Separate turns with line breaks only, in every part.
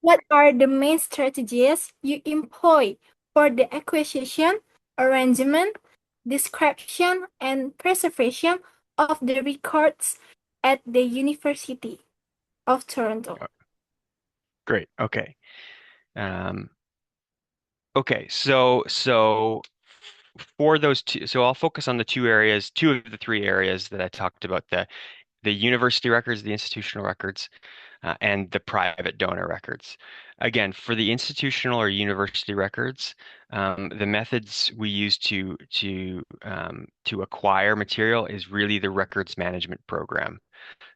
What are the main strategies you employ for the acquisition, arrangement, description, and preservation of the records at the University of Toronto?
Oh, great. Okay. Um, okay. So for those two, so I'll focus on the two of the three areas that I talked about, the university records, the institutional records, and the private donor records. Again, for the institutional or university records, the methods we use to acquire material is really the records management program.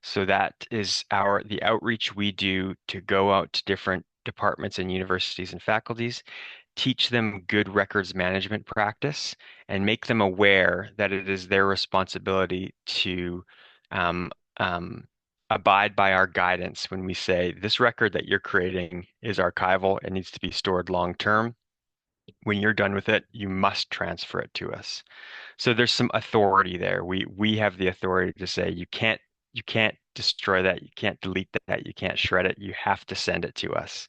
So that is the outreach we do to go out to different departments and universities and faculties, teach them good records management practice, and make them aware that it is their responsibility to um, um, abide by our guidance when we say this record that you're creating is archival, it needs to be stored long term. When you're done with it, you must transfer it to us. So there's some authority there. We have the authority to say you can't destroy that, you can't delete that, you can't shred it, you have to send it to us.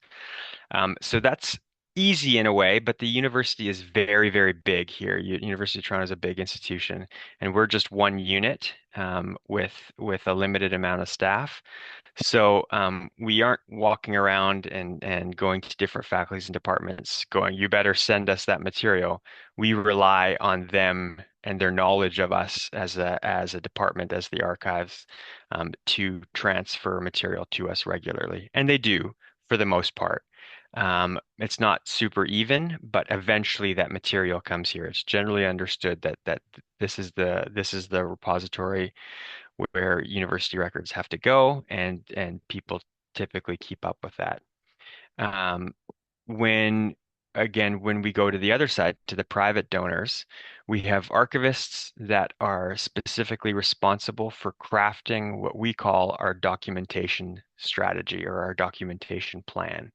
So that's easy in a way, but the university is very, very big here. University of Toronto is a big institution, and we're just one unit with a limited amount of staff. So we aren't walking around and going to different faculties and departments going, you better send us that material. We rely on them and their knowledge of us as a department, as the archives, to transfer material to us regularly. And they do for the most part. It's not super even, but eventually that material comes here. It's generally understood that this is the repository where university records have to go, and people typically keep up with that. Um, when when we go to the other side, to the private donors, we have archivists that are specifically responsible for crafting what we call our documentation strategy or our documentation plan.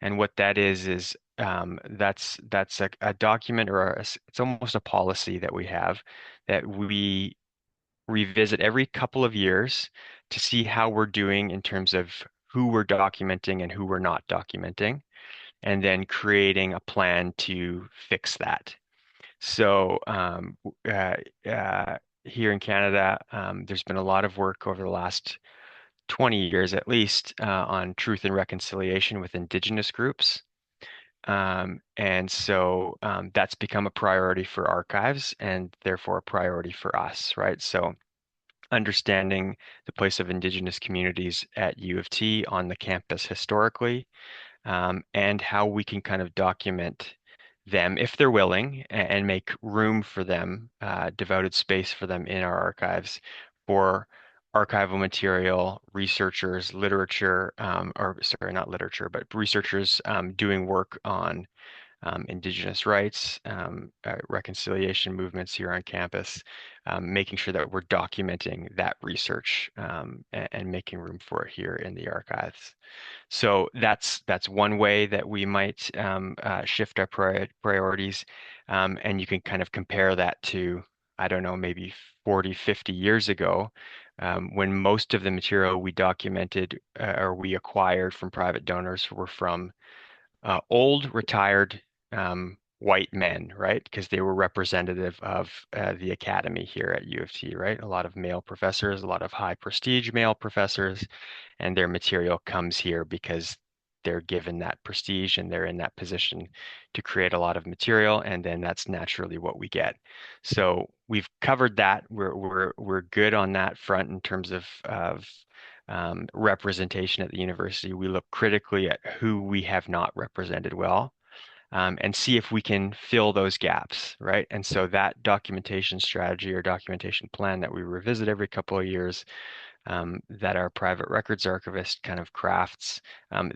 And what that is that's a document or it's almost a policy that we have that we revisit every couple of years to see how we're doing in terms of who we're documenting and who we're not documenting, and then creating a plan to fix that. So here in Canada, there's been a lot of work over the last 20 years at least on truth and reconciliation with Indigenous groups. And so that's become a priority for archives and therefore a priority for us, right? So understanding the place of Indigenous communities at U of T on the campus historically, and how we can kind of document them if they're willing and make room for them, devoted space for them in our archives for archival material, researchers, literature, or sorry, not literature, but researchers doing work on Indigenous rights, reconciliation movements here on campus, making sure that we're documenting that research and making room for it here in the archives. So that's one way that we might shift our priorities, and you can kind of compare that to, I don't know, maybe 40, 50 years ago, when most of the material we documented or we acquired from private donors were from old retired white men, right? Because they were representative of the academy here at U of T, right? A lot of male professors, a lot of high prestige male professors, and their material comes here because they're given that prestige and they're in that position to create a lot of material, and then that's naturally what we get. So we've covered that. We're good on that front in terms of representation at the university. We look critically at who we have not represented well, and see if we can fill those gaps, right? And so that documentation strategy or documentation plan that we revisit every couple of years, that our private records archivist kind of crafts,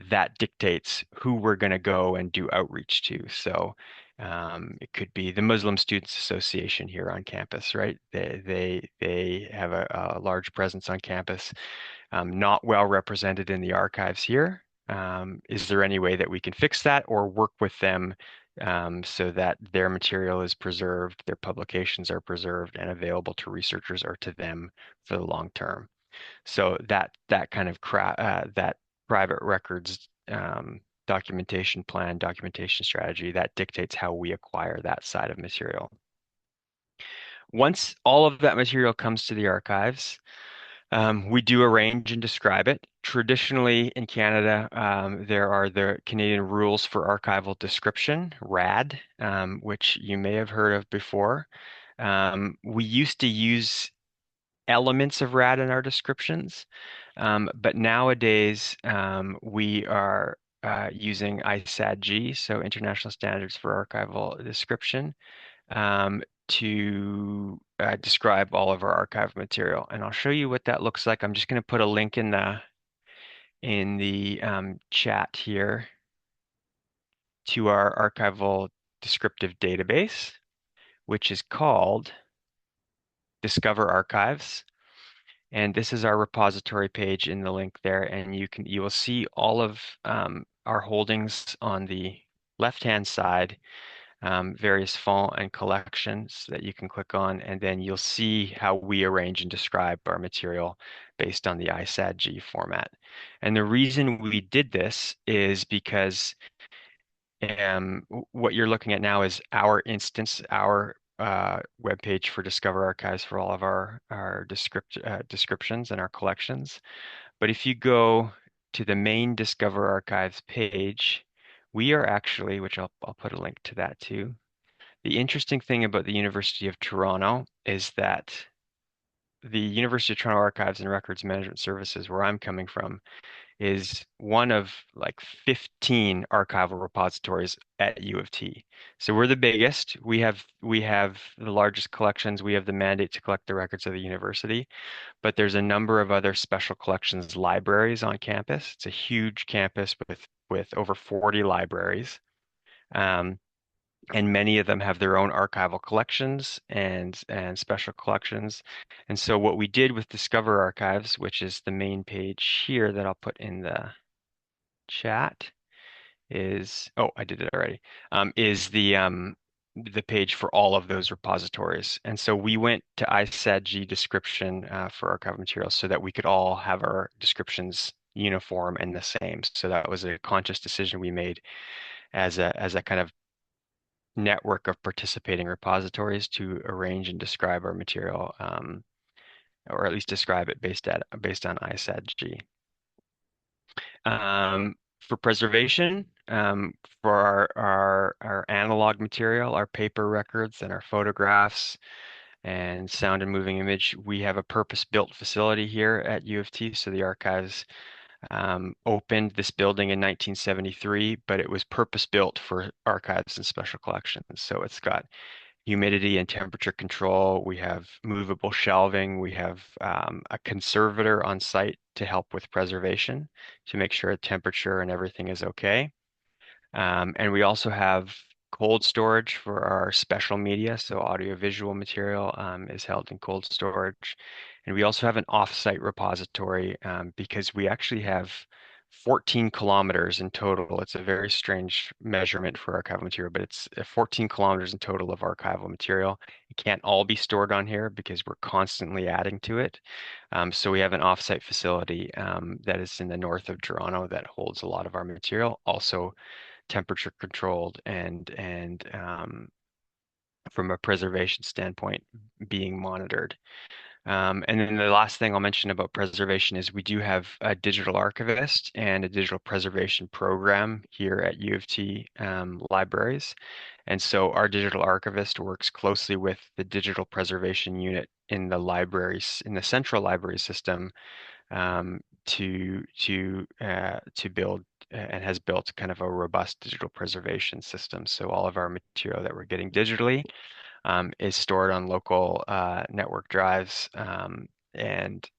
that dictates who we're going to go and do outreach to. So it could be the Muslim Students Association here on campus, right? They have a large presence on campus, not well represented in the archives here. Is there any way that we can fix that or work with them so that their material is preserved, their publications are preserved and available to researchers or to them for the long term? So that kind of that private records documentation plan, documentation strategy that dictates how we acquire that side of material. Once all of that material comes to the archives, we do arrange and describe it. Traditionally in Canada, there are the Canadian Rules for Archival Description, RAD, which you may have heard of before. We used to use elements of RAD in our descriptions, but nowadays we are using ISADG, so International Standards for Archival Description, to describe all of our archive material. And I'll show you what that looks like. I'm just going to put a link in the chat here to our archival descriptive database, which is called Discover Archives. And this is our repository page in the link there, and you will see all of our holdings on the left-hand side, various font and collections that you can click on, and then you'll see how we arrange and describe our material based on the ISADG format. And the reason we did this is because what you're looking at now is our instance, our webpage for Discover Archives for all of our descriptions and our collections. But if you go to the main Discover Archives page, we are actually, which I'll put a link to that too. The interesting thing about the University of Toronto is that the University of Toronto Archives and Records Management Services, where I'm coming from, is one of like 15 archival repositories at U of T. So we're the biggest. We have the largest collections. We have the mandate to collect the records of the university, but there's a number of other special collections libraries on campus. It's a huge campus with over 40 libraries. And many of them have their own archival collections and special collections. And so what we did with Discover Archives, which is the main page here that I'll put in the chat, is, oh, I did it already, is the page for all of those repositories. And so we went to ISADG description for archival materials so that we could all have our descriptions uniform and the same. So that was a conscious decision we made as a kind of network of participating repositories to arrange and describe our material, or at least describe it based on ISADG. For preservation, for our analog material, our paper records and our photographs and sound and moving image, we have a purpose-built facility here at U of T. So the archives opened this building in 1973, but it was purpose-built for archives and special collections. So it's got humidity and temperature control. We have movable shelving. We have a conservator on site to help with preservation to make sure temperature and everything is okay. And we also have cold storage for our special media. So audiovisual material is held in cold storage. And we also have an off-site repository because we actually have 14 kilometers in total. It's a very strange measurement for archival material, but it's 14 kilometers in total of archival material. It can't all be stored on here because we're constantly adding to it. So we have an off-site facility that is in the north of Toronto that holds a lot of our material, also temperature controlled and from a preservation standpoint being monitored. And then the last thing I'll mention about preservation is we do have a digital archivist and a digital preservation program here at U of T libraries. And so our digital archivist works closely with the digital preservation unit in the libraries, in the central library system, to build and has built kind of a robust digital preservation system. So all of our material that we're getting digitally is stored on local network drives and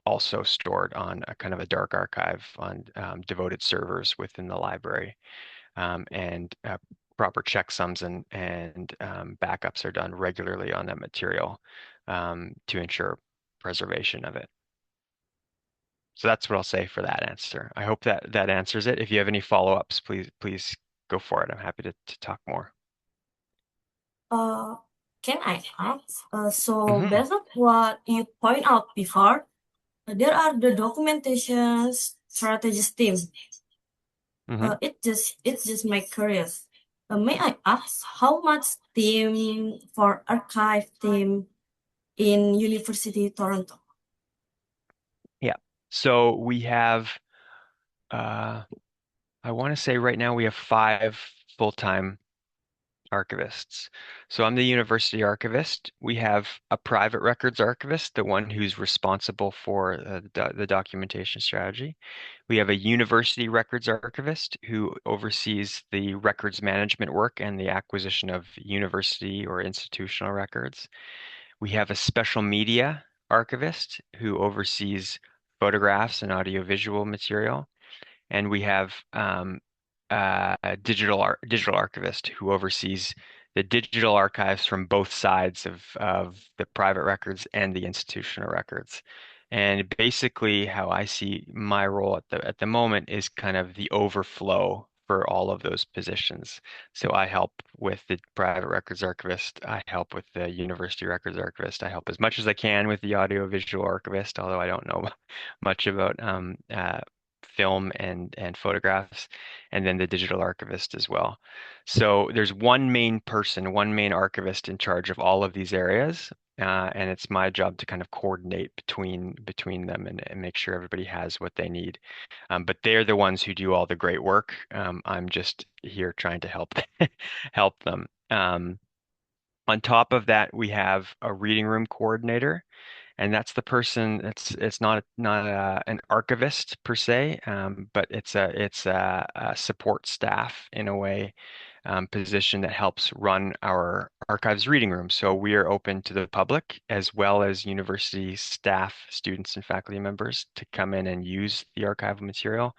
also stored on a kind of a dark archive on devoted servers within the library. And proper checksums and backups are done regularly on that material to ensure preservation of it. So that's what I'll say for that answer. I hope that answers it. If you have any follow-ups, please go for it. I'm happy to talk more.
Can I ask? So based on what you point out before, there are the documentation strategist team.
Hmm.
It's just my curious. May I ask how much team for archive team in University Toronto?
Yeah. So we have, I want to say right now we have 5 full-time archivists. So I'm the university archivist. We have a private records archivist, the one who's responsible for the documentation strategy. We have a university records archivist who oversees the records management work and the acquisition of university or institutional records. We have a special media archivist who oversees photographs and audiovisual material. And we have a digital archivist who oversees the digital archives from both sides of the private records and the institutional records. And basically, how I see my role at the moment is kind of the overflow for all of those positions. So I help with the private records archivist. I help with the university records archivist. I help as much as I can with the audiovisual archivist, although I don't know much about film and photographs, and then the digital archivist as well. So there's one main person, one main archivist in charge of all of these areas, and it's my job to kind of coordinate between them and make sure everybody has what they need. But they're the ones who do all the great work. I'm just here trying to help help them. On top of that, we have a reading room coordinator, and that's the person. It's not an archivist per se, but it's a support staff in a way, position that helps run our archives reading room. So we are open to the public as well as university staff, students, and faculty members to come in and use the archival material.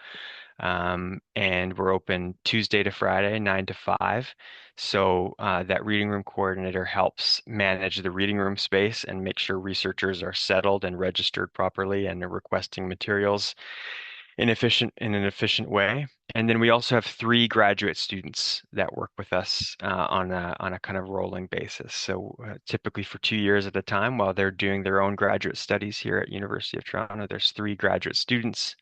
And we're open Tuesday to Friday, 9 to 5. So that reading room coordinator helps manage the reading room space and make sure researchers are settled and registered properly and are requesting materials in an efficient way. And then we also have 3 graduate students that work with us on a kind of rolling basis. So typically for 2 years at a time, while they're doing their own graduate studies here at University of Toronto, there's 3 graduate students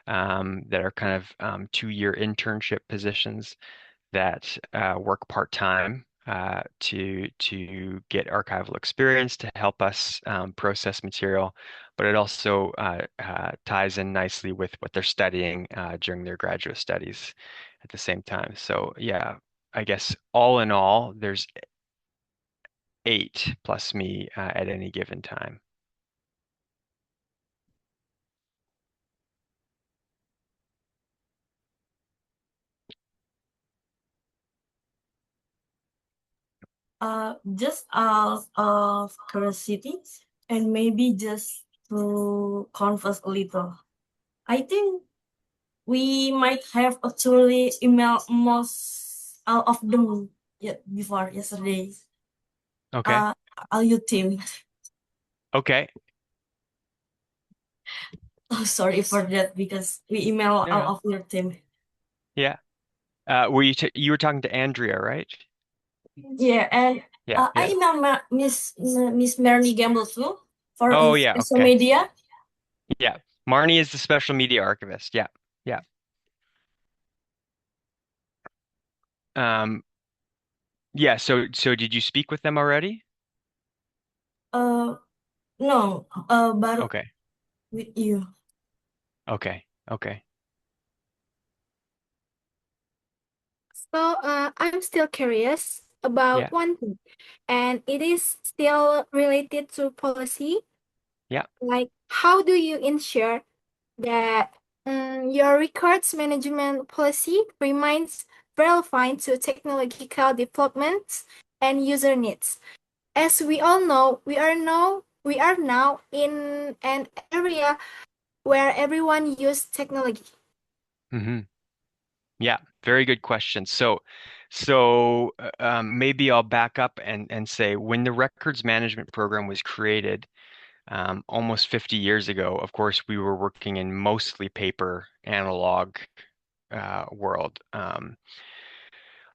that are kind of 2-year internship positions that work part-time to get archival experience to help us process material, but it also ties in nicely with what they're studying during their graduate studies at the same time. So yeah, I guess all in all, there's 8 plus me at any given time.
Just out of curiosity, and maybe just to confess a little, I think we might have actually emailed most all of them yet before yesterday.
Okay.
All your team.
Okay.
Oh, sorry for that because we email
No,
all
no.
of your team.
Yeah. You were talking to Andrea, right?
Yeah, and
Yeah,
I
yeah.
emailed Miss Mary Gamble too for
Oh, yeah.
social
Okay.
media.
Yeah. Marnie is the special media archivist. Yeah. Yeah. Um, yeah. So did you speak with them already?
Uh, no, but
Okay.
with you.
Okay. Okay.
So I'm still curious about
Yeah.
one thing, and it is still related to policy.
Yeah.
Like, how do you ensure that your records management policy remains relevant to technological developments and user needs? As we all know, we are now in an area where everyone uses technology.
Hmm. Yeah. Very good question. So maybe I'll back up and say when the records management program was created, almost 50 years ago, of course, we were working in mostly paper analog world.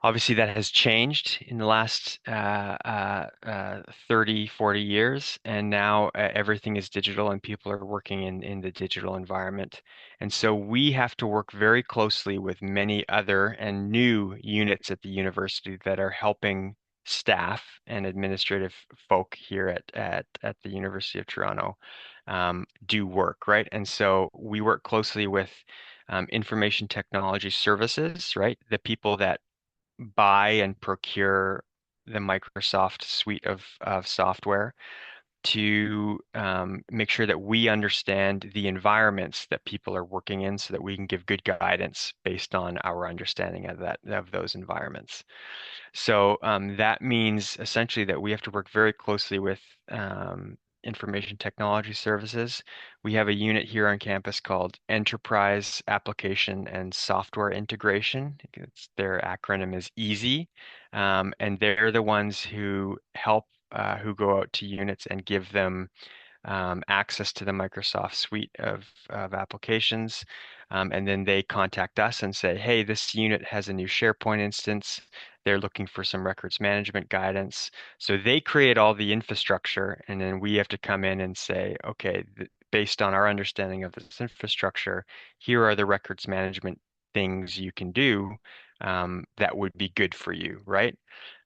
Obviously, that has changed in the last 30, 40 years, and now everything is digital and people are working in the digital environment. And so we have to work very closely with many other and new units at the university that are helping staff and administrative folk here at the University of Toronto do work, right? And so we work closely with information technology services, right? The people that buy and procure the Microsoft suite of software to make sure that we understand the environments that people are working in so that we can give good guidance based on our understanding of those environments. So that means essentially that we have to work very closely with information technology services. We have a unit here on campus called Enterprise Application and Software Integration. Their acronym is EASY, and they're the ones who help who go out to units and give them access to the Microsoft suite of applications. And then they contact us and say, hey, this unit has a new SharePoint instance. They're looking for some records management guidance. So they create all the infrastructure, and then we have to come in and say, okay, based on our understanding of this infrastructure, here are the records management things you can do that would be good for you, right?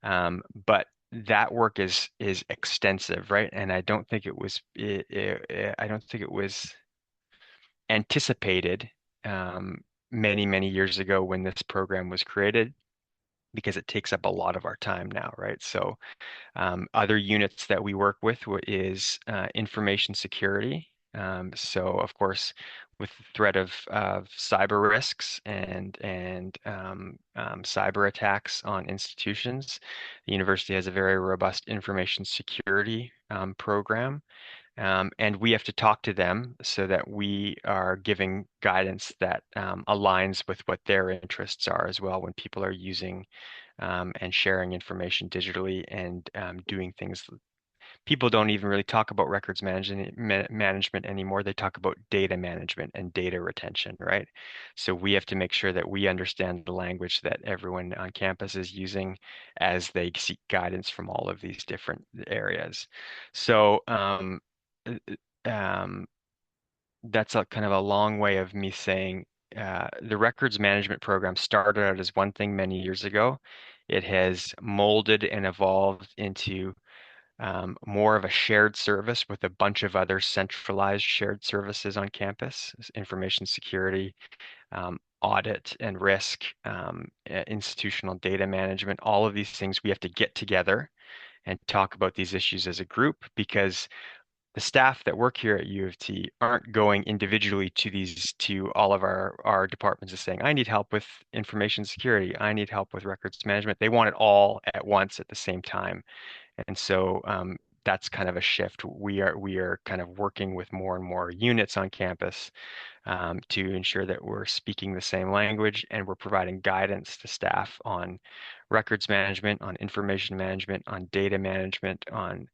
But that work is extensive, right? And I don't think it was I don't think it was anticipated many years ago when this program was created because it takes up a lot of our time now, right? So other units that we work with is information security. So of course, with the threat of cyber risks and cyber attacks on institutions, the university has a very robust information security program. And we have to talk to them so that we are giving guidance that aligns with what their interests are as well when people are using and sharing information digitally and doing things. People don't even really talk about records management anymore. They talk about data management and data retention, right? So we have to make sure that we understand the language that everyone on campus is using as they seek guidance from all of these different areas. So that's a kind of a long way of me saying the records management program started out as one thing many years ago. It has molded and evolved into more of a shared service with a bunch of other centralized shared services on campus, information security, audit and risk, institutional data management, all of these things we have to get together and talk about these issues as a group because the staff that work here at U of T aren't going individually to all of our departments and saying, I need help with information security, I need help with records management. They want it all at once at the same time. And so that's kind of a shift. We are kind of working with more and more units on campus to ensure that we're speaking the same language and we're providing guidance to staff on records management, on information management, on data management, on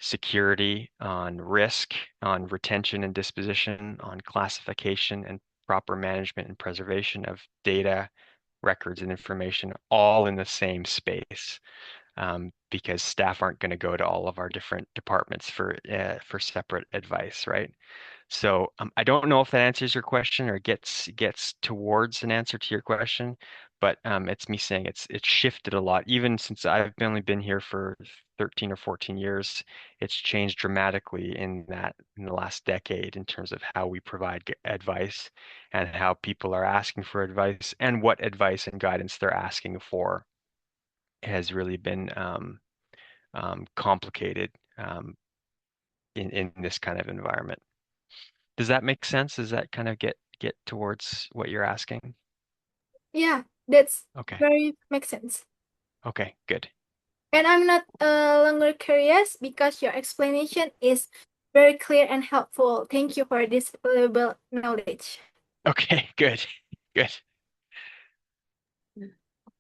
security, on risk, on retention and disposition, on classification and proper management and preservation of data, records, and information, all in the same space. Because staff aren't going to go to all of our different departments for separate advice, right? So I don't know if that answers your question or gets towards an answer to your question, but it's me saying it's shifted a lot. Even since I've only been here for 13 or 14 years, it's changed dramatically in the last decade in terms of how we provide advice and how people are asking for advice and what advice and guidance they're asking for has really been complicated in this kind of environment. Does that make sense? Does that kind of get towards what you're asking?
Yeah, that's
Okay.
very makes sense.
Okay, good.
And I'm not longer curious because your explanation is very clear and helpful. Thank you for this valuable knowledge.
Okay, good. Good.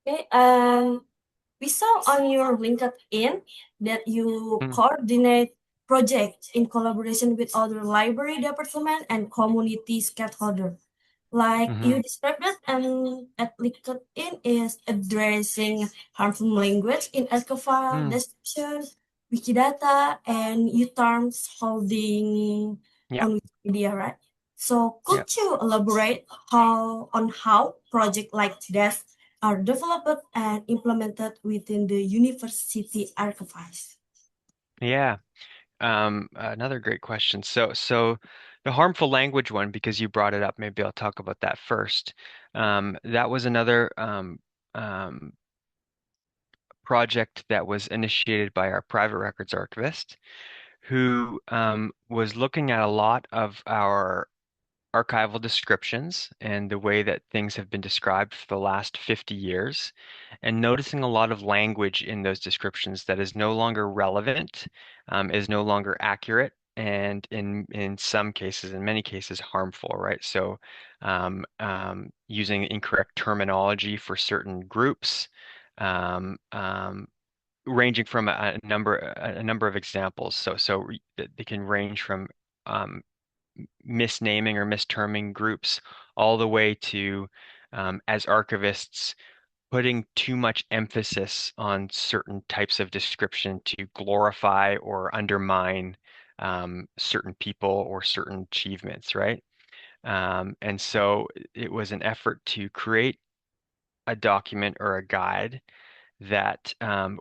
Okay, we saw on your LinkedIn that you
Mm.
coordinate projects in collaboration with other library department and community stakeholder. Like you described that and at LinkedIn is addressing harmful language in archival description, Wikidata, and U-terms holding
Yeah.
on Wikipedia, right? So
Yeah.
could you elaborate on how projects like this are developed and implemented within the university archives?
Yeah. Another great question. So the harmful language one, because you brought it up, maybe I'll talk about that first. That was another um, project that was initiated by our private records archivist, who was looking at a lot of our archival descriptions and the way that things have been described for the last 50 years, and noticing a lot of language in those descriptions that is no longer relevant, is no longer accurate, and in some cases, in many cases, harmful, right? So using incorrect terminology for certain groups, um, um, ranging from a number of examples. They can range from um, misnaming or misterming groups all the way to, as archivists, putting too much emphasis on certain types of description to glorify or undermine certain people or certain achievements, right? And so it was an effort to create a document or a guide that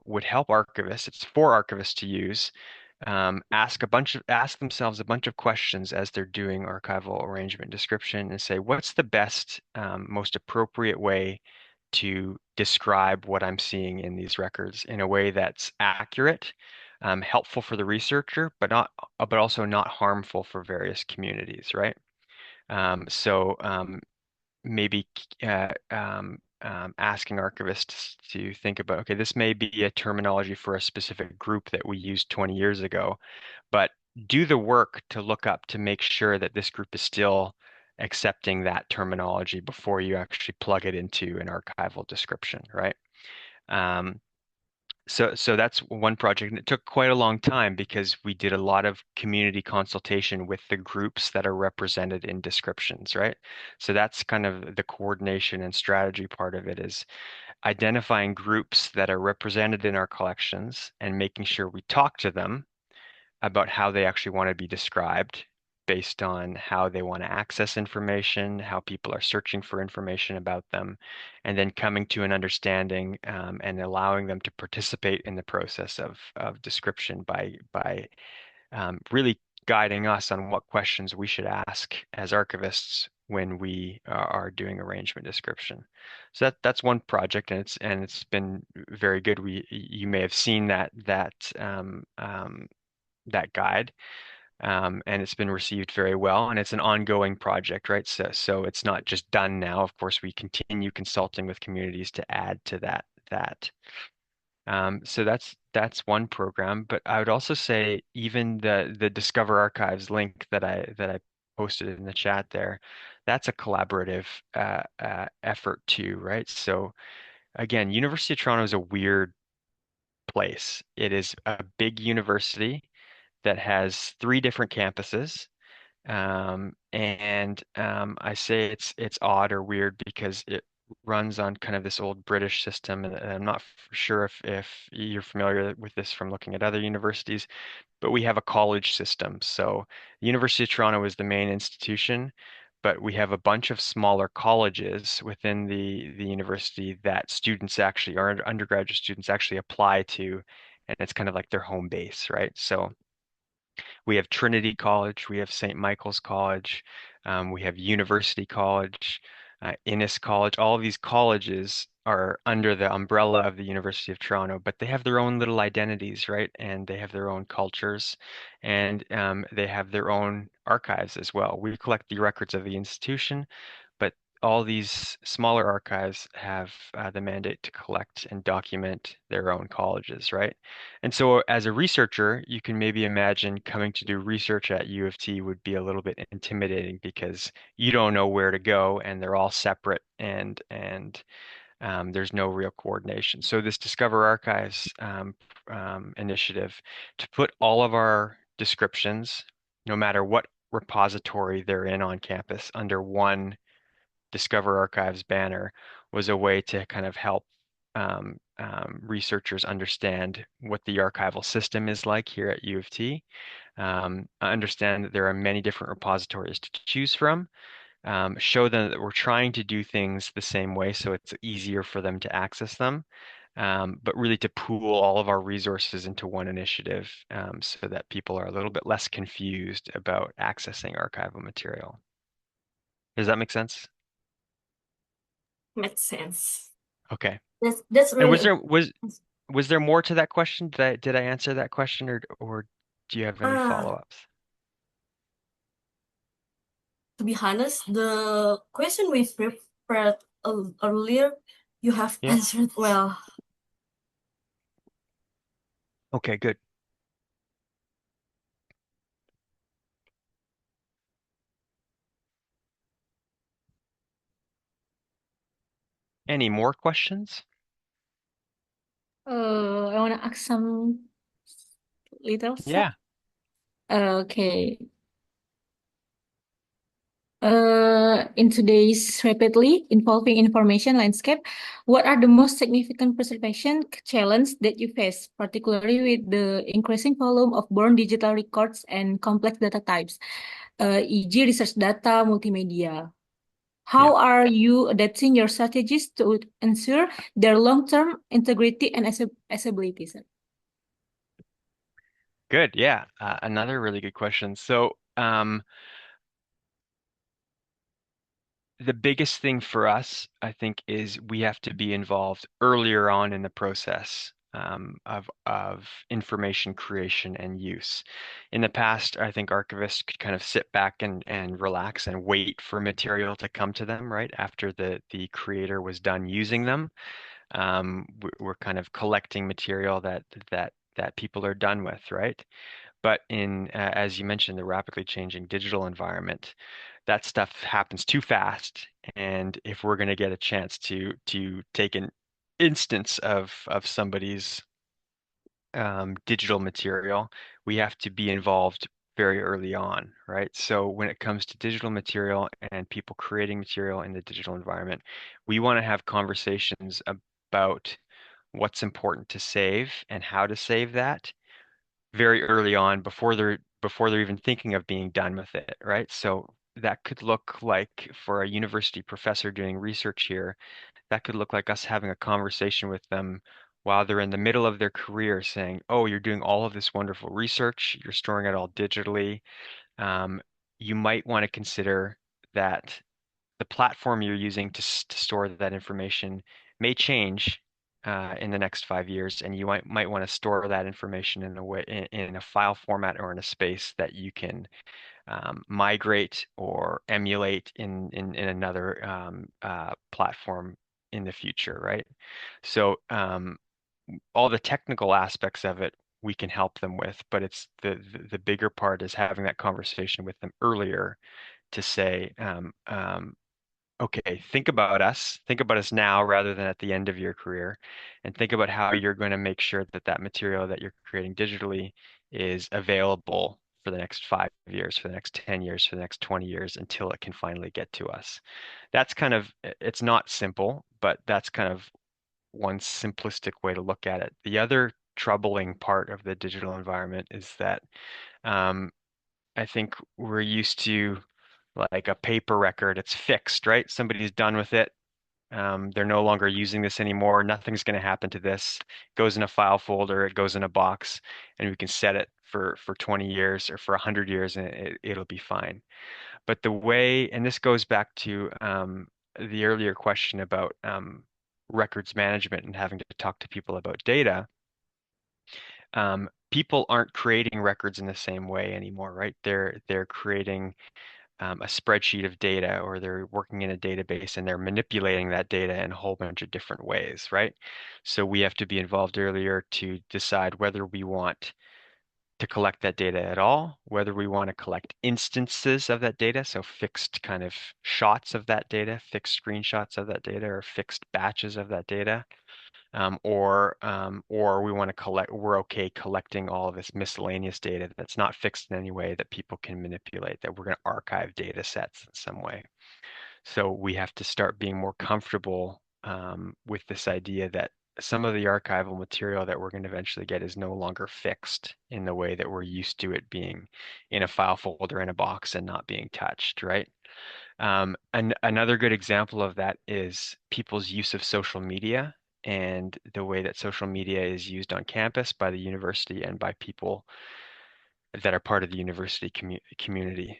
would help archivists. It's for archivists to use. Ask themselves a bunch of questions as they're doing archival arrangement description and say, what's the best, most appropriate way to describe what I'm seeing in these records in a way that's accurate, helpful for the researcher, but also not harmful for various communities, right? Maybe asking archivists to think about, okay, this may be a terminology for a specific group that we used 20 years ago, but do the work to look up to make sure that this group is still accepting that terminology before you actually plug it into an archival description, right? Um, so that's one project, and it took quite a long time because we did a lot of community consultation with the groups that are represented in descriptions, right? So that's kind of the coordination and strategy part of it, is identifying groups that are represented in our collections and making sure we talk to them about how they actually want to be described based on how they want to access information, how people are searching for information about them, and then coming to an understanding, and allowing them to participate in the process of description by really guiding us on what questions we should ask as archivists when we are doing arrangement description. So that's one project, and it's been very good. You may have seen that guide, and it's been received very well, and it's an ongoing project, right? So it's not just done now. Of course, we continue consulting with communities to add to that. So that's one program, but I would also say even the Discover Archives link that I posted in the chat there, that's a collaborative effort too, right? So again, University of Toronto is a weird place. It is a big university that has three different campuses. And I say it's odd or weird because it runs on kind of this old British system, and I'm not sure if you're familiar with this from looking at other universities, but we have a college system. So the University of Toronto is the main institution, but we have a bunch of smaller colleges within the university that students actually, or undergraduate students actually apply to, and it's kind of like their home base, right? So we have Trinity College, we have St. Michael's College, we have University College, Innis College. All of these colleges are under the umbrella of the University of Toronto, but they have their own little identities, right? And they have their own cultures, and they have their own archives as well. We collect the records of the institution, but all these smaller archives have the mandate to collect and document their own colleges, right? And so as a researcher, you can maybe imagine coming to do research at U of T would be a little bit intimidating because you don't know where to go and they're all separate, and there's no real coordination. So this Discover Archives initiative, to put all of our descriptions, no matter what repository they're in on campus, under one Discover Archives banner was a way to kind of help researchers understand what the archival system is like here at U of T. Understand that there are many different repositories to choose from. Show them that we're trying to do things the same way so it's easier for them to access them, but really to pool all of our resources into one initiative so that people are a little bit less confused about accessing archival material. Does that make sense?
Makes sense.
Okay.
That's
And
really
was there more to that question? Did I answer that question, or do you have any follow-ups?
to be honest, the question we prepared earlier, you have
Yeah.
answered well.
Okay, good. Any more questions?
I want to ask some little stuff.
Yeah.
Okay. In today's rapidly evolving information landscape, what are the most significant preservation challenges that you face, particularly with the increasing volume of born digital records and complex data types, e.g., research data, multimedia? How are you adapting your strategies to ensure their long-term integrity and accessibility, sir?
Good. Yeah. Another really good question. So, the biggest thing for us, I think, is we have to be involved earlier on in the process of information creation and use. In the past, I think archivists could kind of sit back and relax and wait for material to come to them, right? After the creator was done using them. We're kind of collecting material that people are done with, right? But as you mentioned, the rapidly changing digital environment, that stuff happens too fast. And if we're going to get a chance to take an instance of somebody's digital material, we have to be involved very early on, right? So when it comes to digital material and people creating material in the digital environment, we want to have conversations about what's important to save and how to save that very early on before they're even thinking of being done with it, right? So that could look like for a university professor doing research here, that could look like us having a conversation with them while they're in the middle of their career saying, oh, you're doing all of this wonderful research, you're storing it all digitally. Um, you might want to consider that the platform you're using to store that information may change in the next 5 years, and you might want to store that information in a way in a file format or in a space that you can migrate or emulate in another platform in the future, right? So all the technical aspects of it we can help them with, but it's the bigger part is having that conversation with them earlier to say, okay, think about us now rather than at the end of your career, and think about how you're going to make sure that that material that you're creating digitally is available for the next 5 years, for the next 10 years, for the next 20 years until it can finally get to us. That's kind of, it's not simple, but that's kind of one simplistic way to look at it. The other troubling part of the digital environment is that um, I think we're used to like a paper record. It's fixed, right? Somebody's done with it. They're no longer using this anymore. Nothing's going to happen to this. It goes in a file folder. It goes in a box, and we can set it for 20 years or for 100 years, and it'll be fine. But the way, and this goes back to the earlier question about records management and having to talk to people about data. People aren't creating records in the same way anymore, right? They're creating a spreadsheet of data, or they're working in a database and they're manipulating that data in a whole bunch of different ways, right? So we have to be involved earlier to decide whether we want to collect that data at all, whether we want to collect instances of that data, so fixed kind of shots of that data, fixed screenshots of that data, or fixed batches of that data, or we want to collect, we're okay collecting all of this miscellaneous data that's not fixed in any way that people can manipulate, that we're going to archive data sets in some way. So we have to start being more comfortable with this idea that some of the archival material that we're going to eventually get is no longer fixed in the way that we're used to it being in a file folder in a box and not being touched, right? And another good example of that is people's use of social media and the way that social media is used on campus by the university and by people that are part of the university community.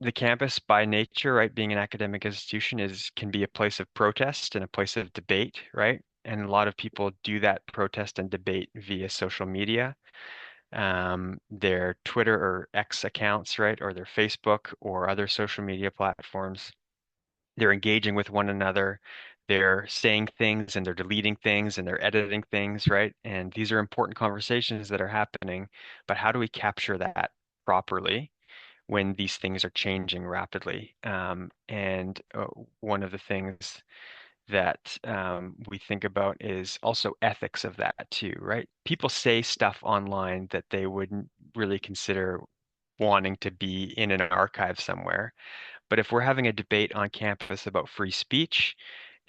The campus by nature, right, being an academic institution can be a place of protest and a place of debate, right? And a lot of people do that protest and debate via social media, their Twitter or X accounts, right, or their Facebook or other social media platforms. They're engaging with one another. They're saying things and they're deleting things and they're editing things, right? And these are important conversations that are happening, but how do we capture that properly when these things are changing rapidly? And one of the things that we think about is also ethics of that too, right? People say stuff online that they wouldn't really consider wanting to be in an archive somewhere. But if we're having a debate on campus about free speech,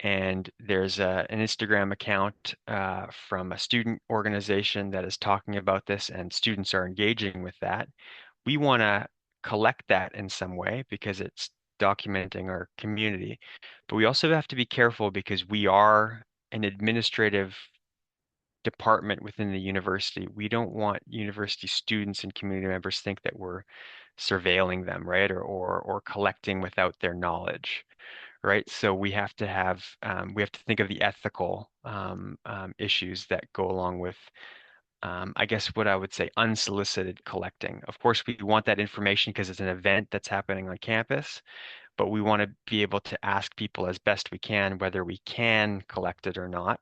and there's an Instagram account from a student organization that is talking about this, and students are engaging with that, we want to collect that in some way because it's documenting our community. But we also have to be careful because we are an administrative department within the university. We don't want university students and community members think that we're surveilling them, right? Or collecting without their knowledge, right? So we have to think of the ethical issues that go along with I guess what I would say unsolicited collecting. Of course, we want that information because it's an event that's happening on campus, but we want to be able to ask people as best we can whether we can collect it or not,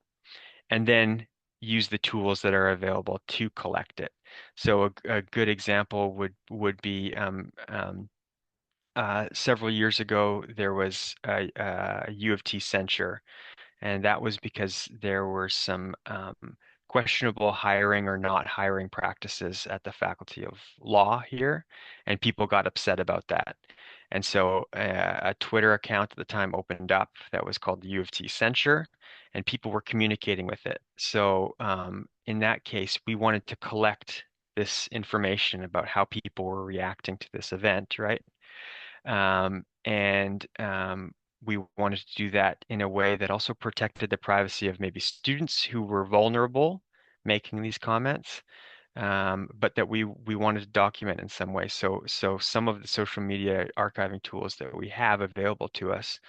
and then use the tools that are available to collect it. So a good example would be several years ago there was a U of T censure, and that was because there were some questionable hiring or not hiring practices at the Faculty of Law here, and people got upset about that. And so a Twitter account at the time opened up that was called the U of T Censure, and people were communicating with it. So in that case, we wanted to collect this information about how people were reacting to this event, right? And we wanted to do that in a way that also protected the privacy of maybe students who were vulnerable making these comments, but that we wanted to document in some way. So some of the social media archiving tools that we have available to us,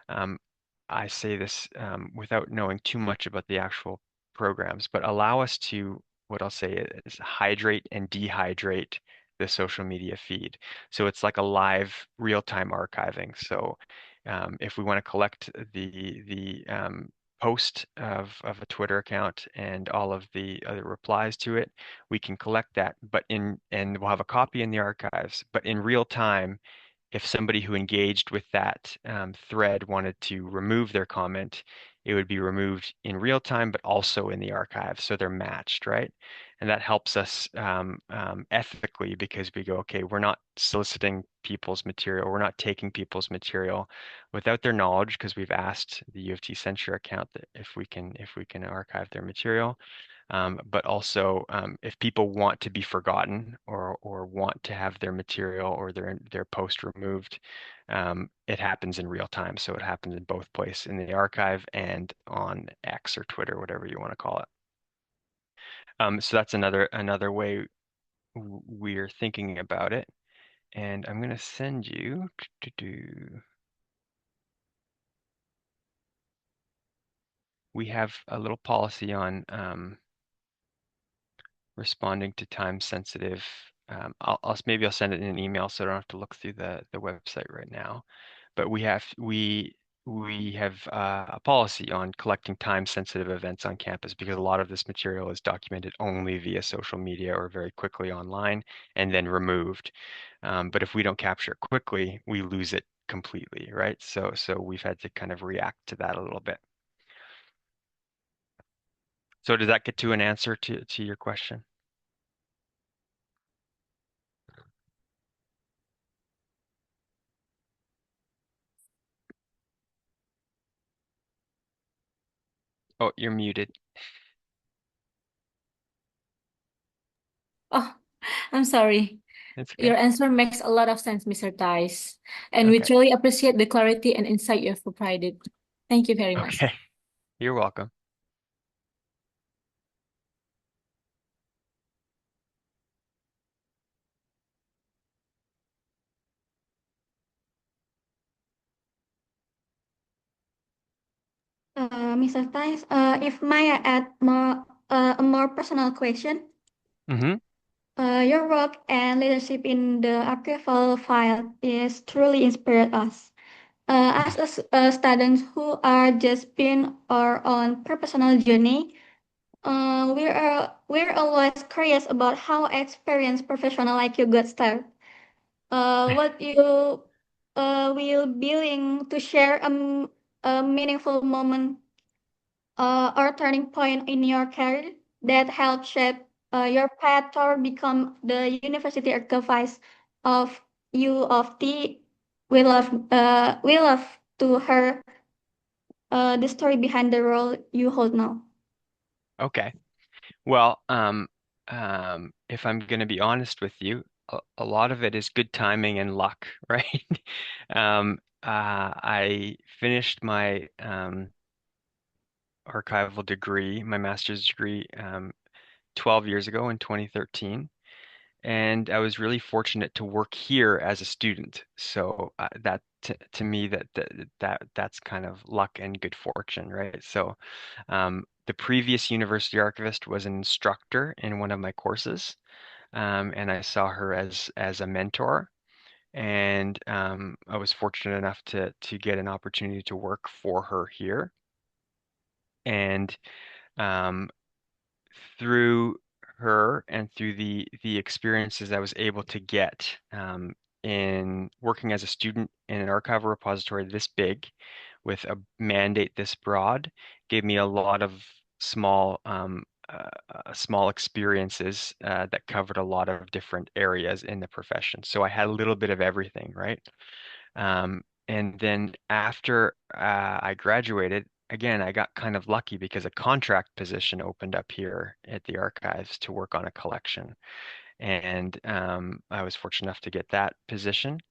um, I say this without knowing too much about the actual programs, but allow us to, what I'll say is hydrate and dehydrate the social media feed. So it's like a live real-time archiving. So if we want to collect the post of a Twitter account and all of the other replies to it, we can collect that, and we'll have a copy in the archives, but in real time, if somebody who engaged with that thread wanted to remove their comment, it would be removed in real time, but also in the archive. So they're matched, right? And that helps us ethically because we go, okay, we're not soliciting people's material. We're not taking people's material without their knowledge because we've asked the U of T censure account that if we can archive their material. But also, if people want to be forgotten or want to have their material or their post removed, it happens in real time. So it happens in both places, in the archive and on X or Twitter, whatever you want to call it. So that's another way we're thinking about it. And I'm going to send you we have a little policy on responding to time sensitive. Maybe I'll send it in an email so I don't have to look through the website right now. But we have a policy on collecting time sensitive events on campus because a lot of this material is documented only via social media or very quickly online and then removed. But if we don't capture it quickly, we lose it completely, right? So we've had to kind of react to that a little bit. So does that get to an answer to your question? Oh, you're muted.
Oh, I'm sorry.
It's okay.
Your answer makes a lot of sense, Mr. Tice, and we
Okay.
truly appreciate the clarity and insight you have provided. Thank you very much.
Okay. You're welcome.
Mr. Tice, if may I add a more personal question?
Mm-hmm.
Your work and leadership in the archival file is truly inspired us. As students who are just been or on personal journey, we're always curious about how experienced professional like you got started. What you will be willing to share a meaningful moment or turning point in your career that helped shape your path or become the university archivist of U of T. We love to hear the story behind the role you hold now.
Okay. Well, if I'm going to be honest with you, a lot of it is good timing and luck, right? I finished my archival degree, my master's degree, 12 years ago in 2013. And I was really fortunate to work here as a student. So that to me that's kind of luck and good fortune, right? So the previous university archivist was an instructor in one of my courses, and I saw her as a mentor. And I was fortunate enough to get an opportunity to work for her here. And um, through her and through the experiences I was able to get in working as a student in an archival repository this big with a mandate this broad gave me a lot of small experiences that covered a lot of different areas in the profession. So I had a little bit of everything, right? And then after I graduated, again, I got kind of lucky because a contract position opened up here at the archives to work on a collection. And I was fortunate enough to get that position.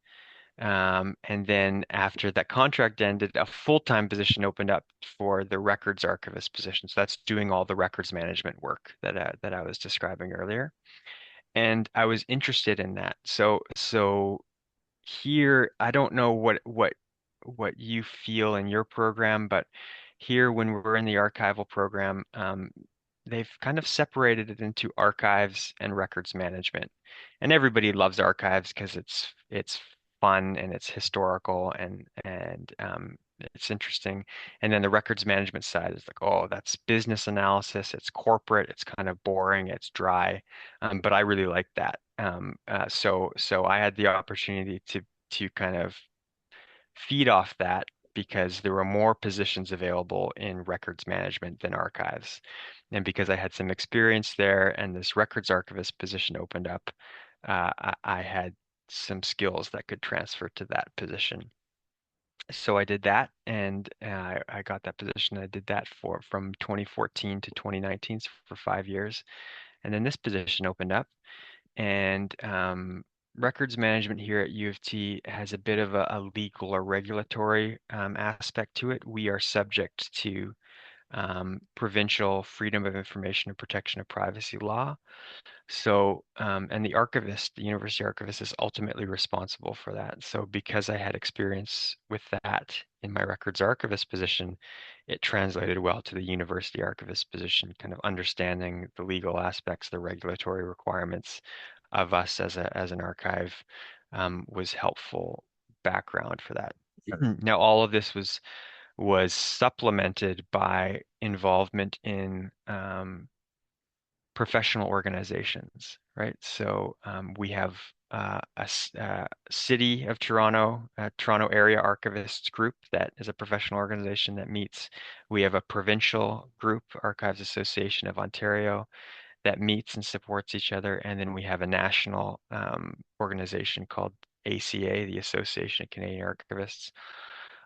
And then after that contract ended, a full-time position opened up for the records archivist position. So that's doing all the records management work that I was describing earlier. And I was interested in that. So here, I don't know what you feel in your program, but here when we're in the archival program, they've kind of separated it into archives and records management. And everybody loves archives because it's fun and it's historical and it's interesting. And then the records management side is like, oh, that's business analysis, it's corporate, it's kind of boring, it's dry. But I really like that. So I had the opportunity to kind of feed off that because there were more positions available in records management than archives. And because I had some experience there and this records archivist position opened up, I had some skills that could transfer to that position. So I did that and I got that position. I did that for from 2014 to 2019, so for 5 years. And then this position opened up and records management here at U of T has a bit of a legal or regulatory aspect to it. We are subject to provincial freedom of information and protection of privacy law. So, and the archivist, the university archivist is ultimately responsible for that. So because I had experience with that in my records archivist position, it translated well to the university archivist position, kind of understanding the legal aspects, the regulatory requirements of us as an archive was helpful background for that. Now, all of this was supplemented by involvement in professional organizations, right? So we have City of Toronto, Toronto Area Archivists Group that is a professional organization that meets. We have a provincial group, Archives Association of Ontario, that meets and supports each other. And then we have a national organization called ACA, the Association of Canadian Archivists.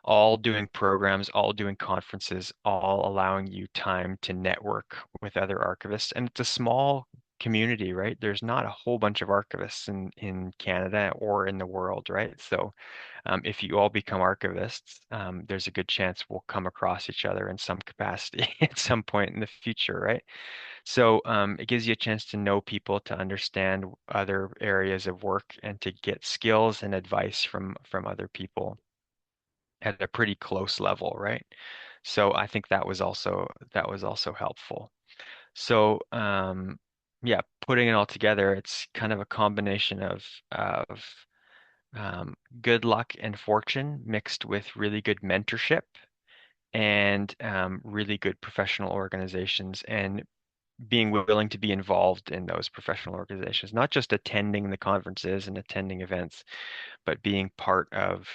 all doing programs, all doing conferences, all allowing you time to network with other archivists. And it's a small community, right? There's not a whole bunch of archivists in Canada or in the world, right? So if you all become archivists, there's a good chance we'll come across each other in some capacity at some point in the future, right? So it gives you a chance to know people, to understand other areas of work, and to get skills and advice from other people at a pretty close level, right? So I think that was also helpful. So yeah, putting it all together, it's kind of a combination of good luck and fortune mixed with really good mentorship and really good professional organizations, and being willing to be involved in those professional organizations, not just attending the conferences and attending events, but being part of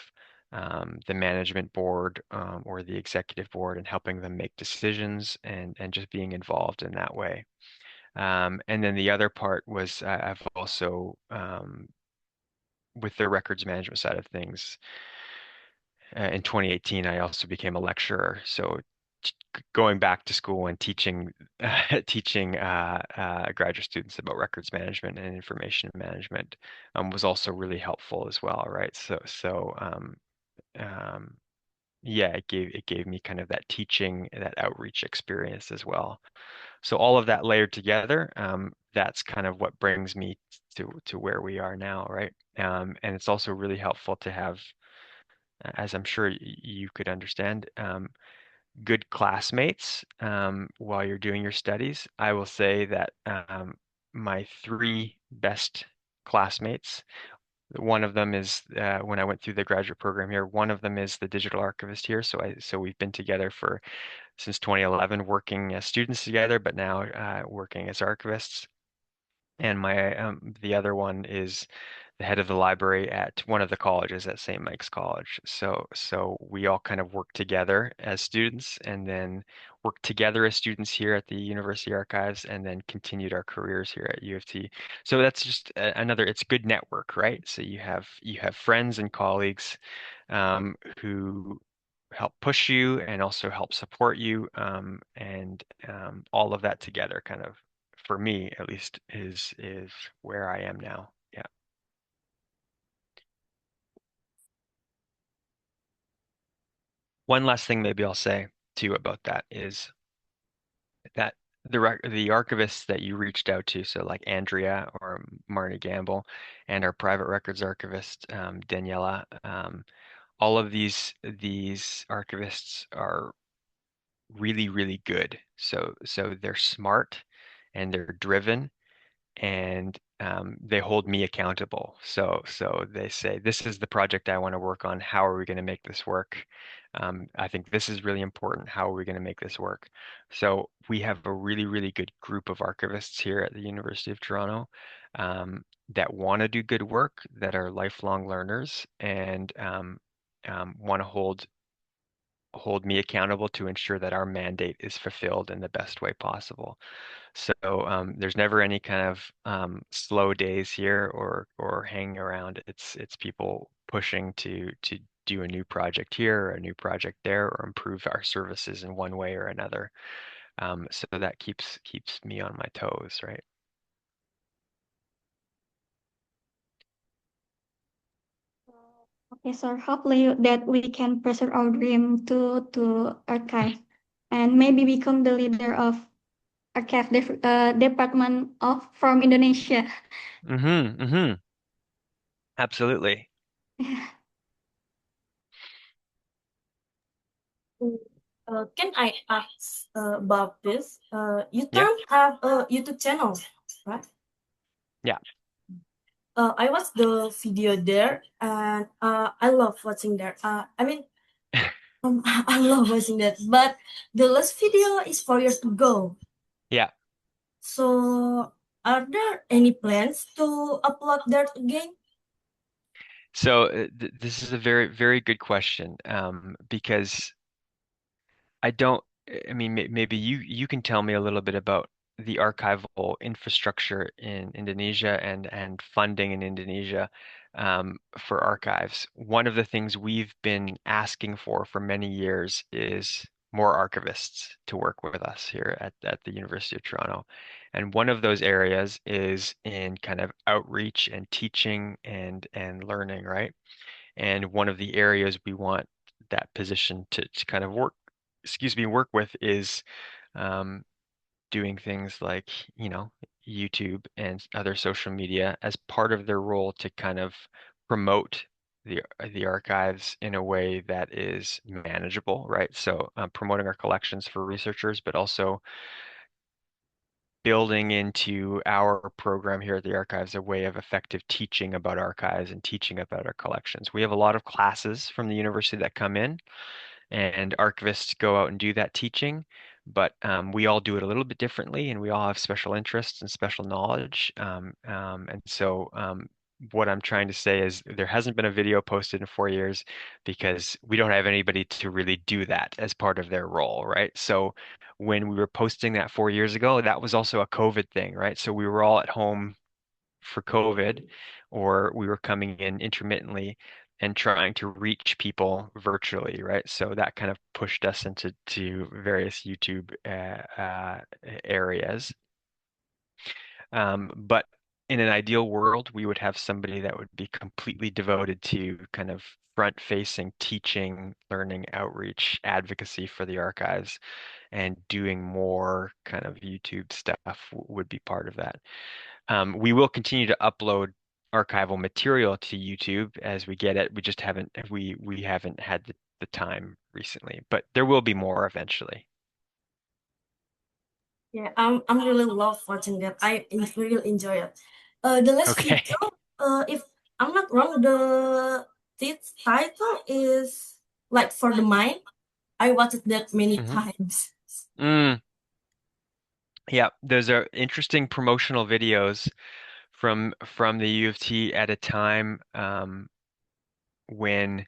the management board or the executive board and helping them make decisions, and just being involved in that way. And then the other part was I've also, with the records management side of things, in 2018, I also became a lecturer. So going back to school and teaching teaching graduate students about records management and information management was also really helpful as well, right? Um, yeah, it gave me kind of that teaching, that outreach experience as well. So all of that layered together, that's kind of what brings me to where we are now, right? And it's also really helpful to have, as I'm sure you could understand, good classmates while you're doing your studies. I will say that my three best classmates, one of them is when I went through the graduate program here, one of them is the digital archivist here. So we've been together for since 2011, working as students together, but now working as archivists. And the other one is the head of the library at one of the colleges at St. Mike's College. So we all kind of work together as students, and then work together as students here at the University Archives, and then continued our careers here at U of T. So that's just another, it's good network, right? So you have friends and colleagues who help push you and also help support you, and all of that together kind of, for me at least, is where I am now. Yeah. One last thing maybe I'll say too about that is that the archivists that you reached out to, so like Andrea or Marnie Gamble, and our private records archivist, Daniela, all of these archivists are really, really good. So they're smart and they're driven, and they hold me accountable. So they say, this is the project I want to work on. How are we going to make this work? I think this is really important. How are we going to make this work? So we have a really, really good group of archivists here at the University of Toronto, that want to do good work, that are lifelong learners, and want to hold me accountable to ensure that our mandate is fulfilled in the best way possible. So there's never any kind of slow days here or hanging around. It's people pushing to do a new project here or a new project there, or improve our services in one way or another. So that keeps me on my toes, right?
Okay, so hopefully that we can pursue our dream to archive and maybe become the leader of department of from Indonesia.
Mm-hmm. Mm-hmm. Absolutely.
Can I ask about this? You
Yeah.
don't have a YouTube channel, right?
Yeah.
I watched the video there, and I love watching there. I mean, I love watching that. But the last video is 4 years ago.
Yeah.
So, are there any plans to upload that again?
So this is a very, very good question, because I don't, I mean, maybe you can tell me a little bit about the archival infrastructure in Indonesia and funding in Indonesia. for archives. One of the things we've been asking for many years is more archivists to work with us here at the University of Toronto. And one of those areas is in kind of outreach and teaching and learning, right? And one of the areas we want that position to kind of work with is doing things like, YouTube and other social media as part of their role to kind of promote the archives in a way that is manageable, right? So promoting our collections for researchers, but also building into our program here at the archives a way of effective teaching about archives and teaching about our collections. We have a lot of classes from the university that come in, and archivists go out and do that teaching, but we all do it a little bit differently, and we all have special interests and special knowledge. And so what I'm trying to say is there hasn't been a video posted in 4 years because we don't have anybody to really do that as part of their role, right? So when we were posting that 4 years ago, that was also a COVID thing, right? So we were all at home for COVID, or we were coming in intermittently and trying to reach people virtually, right? So that kind of pushed us into various YouTube areas. But in an ideal world, we would have somebody that would be completely devoted to kind of front-facing teaching, learning, outreach, advocacy for the archives, and doing more kind of YouTube stuff would be part of that. We will continue to upload archival material to YouTube as we get it. We just haven't had the time recently, but there will be more eventually.
Yeah, I'm really love watching that. Really enjoy it. The last
Okay.
video, if I'm not wrong, the title is like for the mind. I watched that many times.
Yeah, those are interesting promotional videos from the U of T at a time when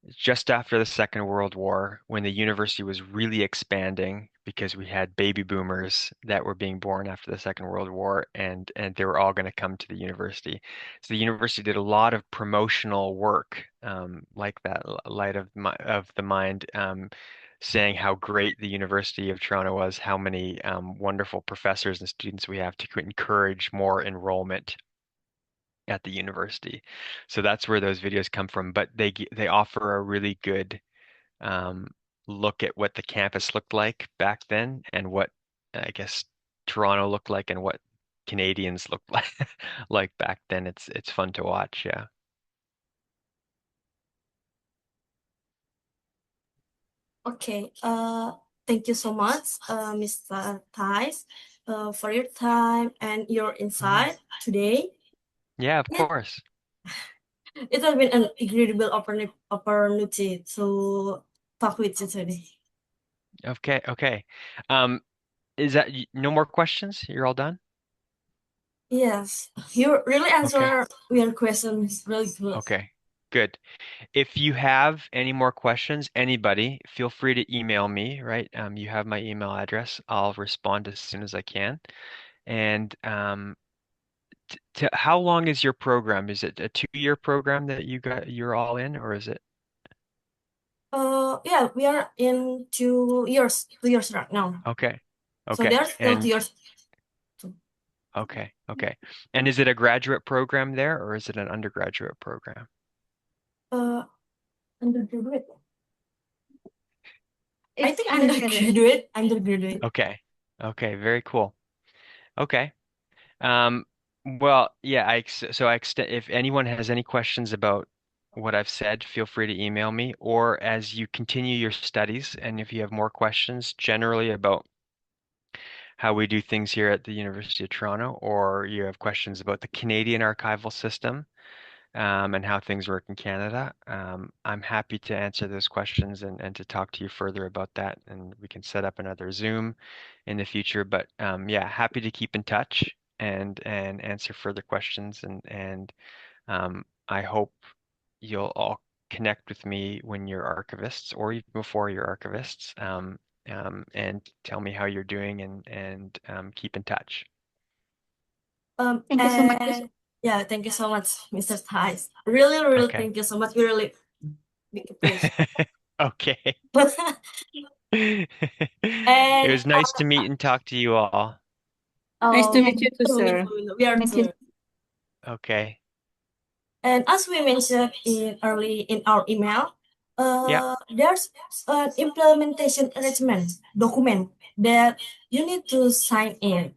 just after the Second World War, when the university was really expanding because we had baby boomers that were being born after the Second World War, and they were all going to come to the university. So the university did a lot of promotional work, like that Light of the Mind, saying how great the University of Toronto was, how many wonderful professors and students we have to encourage more enrollment at the university. So that's where those videos come from, but they offer a really good look at what the campus looked like back then and what I guess Toronto looked like and what Canadians looked like like back then. It's fun to watch, yeah.
Okay. Thank you so much, Mr. Thais, for your time and your insight today.
Yeah, of
Yeah.
course.
It has been an incredible opportunity to talk with you today.
Okay. Is that no more questions? You're all done?
Yes, you really answer your questions really good.
Okay, good. If you have any more questions, anybody, feel free to email me, right? You have my email address. I'll respond as soon as I can. And how long is your program? Is it a 2-year program that you're all in, or is it?
Yeah, we are in 2 years right now.
Okay.
So
Okay.
there's still 2 years.
Okay. And is it a graduate program there, or is it an undergraduate program?
Undergraduate. I
It's
think
undergraduate.
undergraduate.
Okay. Very cool. Okay. Well, yeah, if anyone has any questions about what I've said, feel free to email me, or as you continue your studies, and if you have more questions generally about how we do things here at the University of Toronto, or you have questions about the Canadian archival system, and how things work in Canada, I'm happy to answer those questions and to talk to you further about that. And we can set up another Zoom in the future. But yeah, happy to keep in touch and answer further questions. And I hope you'll all connect with me when you're archivists or even before you're archivists, and tell me how you're doing and keep in touch.
Thank you so much.
Yeah, thank you so much, Mr. Thais. Really,
Okay.
thank you so much. We really big appreciate.
Okay.
And
It was nice to meet and talk to you all.
Nice to
yeah,
meet you too, sir.
we are
Me too.
too.
Okay.
And as we mentioned early in our email, there's an implementation arrangement document that you need to sign in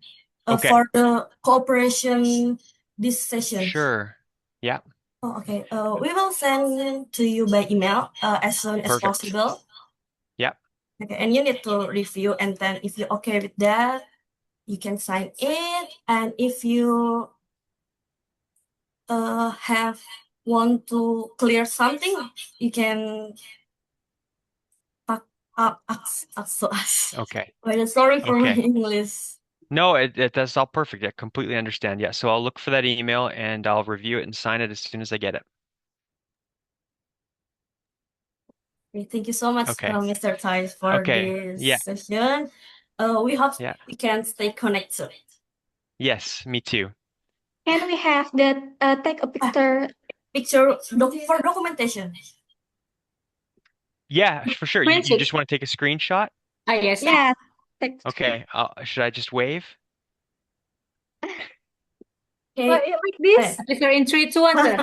Okay.
for the cooperation this session.
Sure. Yeah.
Oh, okay. We will send to you by email as soon as
Perfect.
possible.
Yeah.
Okay, and you need to review, and then if you're okay with that, you can sign it. And if you want to clear something, you can ask us.
Okay.
Sorry for my
Okay.
English.
No, that's all perfect. I completely understand. Yeah. So I'll look for that email and I'll review it and sign it as soon as I get it.
Okay, thank you so much,
Okay.
Mr. Thais, for
Okay.
this
Yeah.
session. We hope
Yeah.
we can stay connected.
Yes, me too.
Can we have that take a picture?
For documentation.
Yeah, for sure. You just want to take a screenshot?
Yes.
Yeah.
Okay. Should I just wave?
Okay.
Like this?
If you're in 3, 2, 1, sir.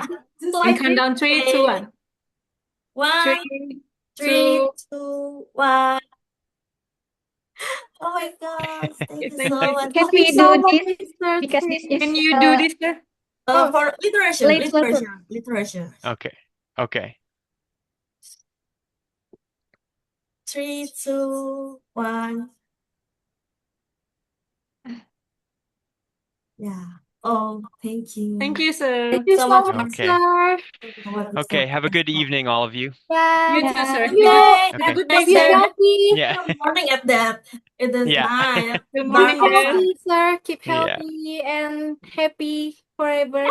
Like
count down 3, 2, 1.
1, 3, 2, 1. Oh my gosh, thank you
Thank
so
you.
much.
Can
Thank
we
you so
do
much,
this?
Mr.
Because this is
Can you do this, sir?
For
later.
literation.
Okay. Okay.
3, 2, 1. Yeah. Oh, thank you.
Thank you, sir.
Thank you so
much.
much,
Okay.
sir.
Okay. Have a good evening, all of you.
Yeah.
You too, sir.
You
Okay.
Okay.
Good
hope
night,
you
sir.
healthy.
Yeah.
Good morning at that. It is
Yeah.
9.
Good
Keep
morning,
Dark
sir.
healthy, sir. Keep
Yeah.
healthy and happy forever.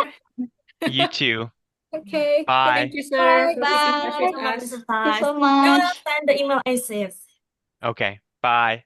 You too.
Okay.
Bye.
Thank you, sir, for being
Bye.
with
Thank you
us.
so
Thank you
much.
so
We will
much.
send the email as if.
Okay. Bye.